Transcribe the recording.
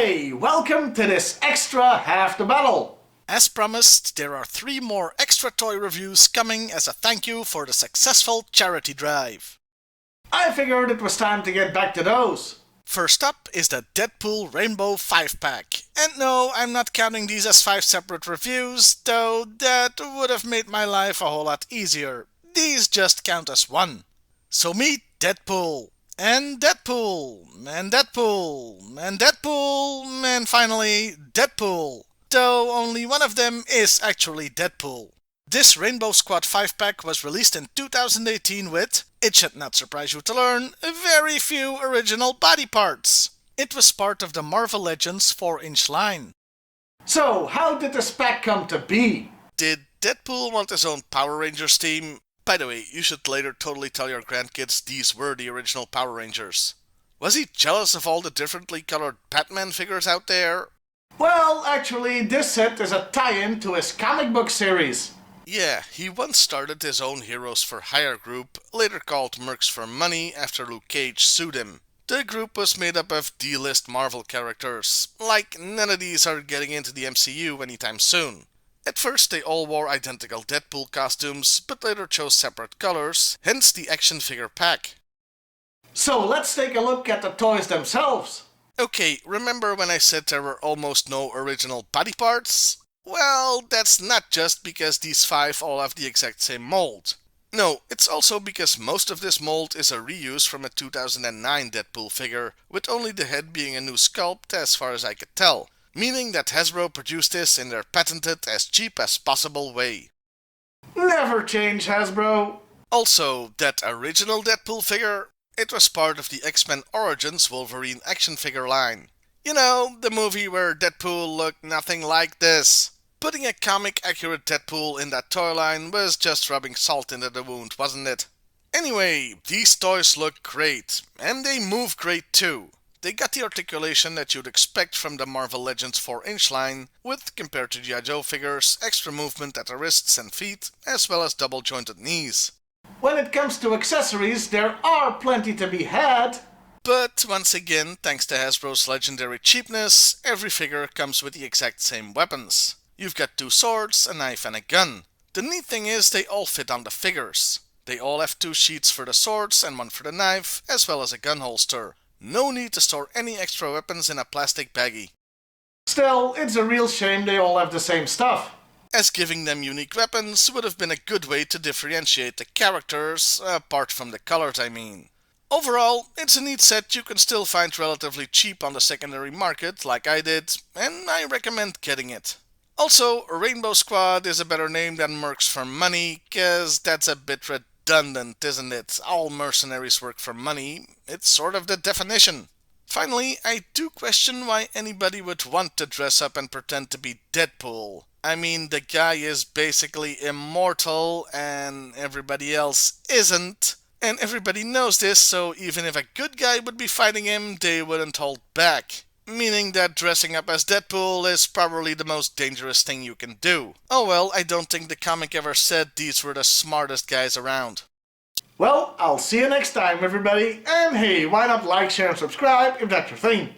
Hey, welcome to this extra Half the Battle. As promised, there are 3 more extra toy reviews coming as a thank you for the successful charity drive. I figured it was time to get back to those. First up is the Deadpool Rainbow 5-pack. And no, I'm not counting these as 5 separate reviews, though that would have made my life a whole lot easier. These just count as 1. So meet Deadpool, and Deadpool, and Deadpool, and Deadpool, and finally Deadpool. Though only one of them is actually Deadpool. This Rainbow Squad 5-pack was released in 2018 with, it should not surprise you to learn, very few original body parts. It was part of the Marvel Legends 4-inch line. So, how did this pack come to be? Did Deadpool want his own Power Rangers team? By the way, you should later totally tell your grandkids these were the original Power Rangers. Was he jealous of all the differently colored Batman figures out there? Well, actually, this set is a tie-in to his comic book series. Yeah, he once started his own Heroes for Hire group, later called Mercs for Money after Luke Cage sued him. The group was made up of D-list Marvel characters, like none of these are getting into the MCU anytime soon. At first they all wore identical Deadpool costumes, but later chose separate colors, hence the action figure pack. So let's take a look at the toys themselves. Okay, remember when I said there were almost no original body parts? Well, that's not just because these 5 all have the exact same mold. No, it's also because most of this mold is a reuse from a 2009 Deadpool figure, with only the head being a new sculpt as far as I could tell, meaning that Hasbro produced this in their patented as cheap as possible way. Never change, Hasbro. Also, that original Deadpool figure, it was part of the X-Men Origins Wolverine action figure line. You know, the movie where Deadpool looked nothing like this. Putting a comic-accurate Deadpool in that toy line was just rubbing salt into the wound, wasn't it? Anyway, these toys look great, and they move great too. They got the articulation that you'd expect from the Marvel Legends 4-inch line, with, compared to G.I.Joe figures, extra movement at the wrists and feet, as well as double-jointed knees. When it comes to accessories, there are plenty to be had. But once again, thanks to Hasbro's legendary cheapness, every figure comes with the exact same weapons. You've got 2 swords, a knife and a gun. The neat thing is they all fit on the figures. They all have 2 sheets for the swords and 1 for the knife, as well as a gun holster. No need to store any extra weapons in a plastic baggie. Still, it's a real shame they all have the same stuff. As giving them unique weapons would have been a good way to differentiate the characters, apart from the colors I mean. Overall, it's a neat set you can still find relatively cheap on the secondary market, like I did, and I recommend getting it. Also, Rainbow Squad is a better name than Mercs for Money, cause that's a bit redundant, isn't it? All mercenaries work for money, it's sort of the definition. Finally, I do question why anybody would want to dress up and pretend to be Deadpool. I mean, the guy is basically immortal, and everybody else isn't. And everybody knows this, so even if a good guy would be fighting him, they wouldn't hold back. Meaning that dressing up as Deadpool is probably the most dangerous thing you can do. Oh well, I don't think the comic ever said these were the smartest guys around. Well, I'll see you next time, everybody. And hey, why not like, share, and subscribe if that's your thing.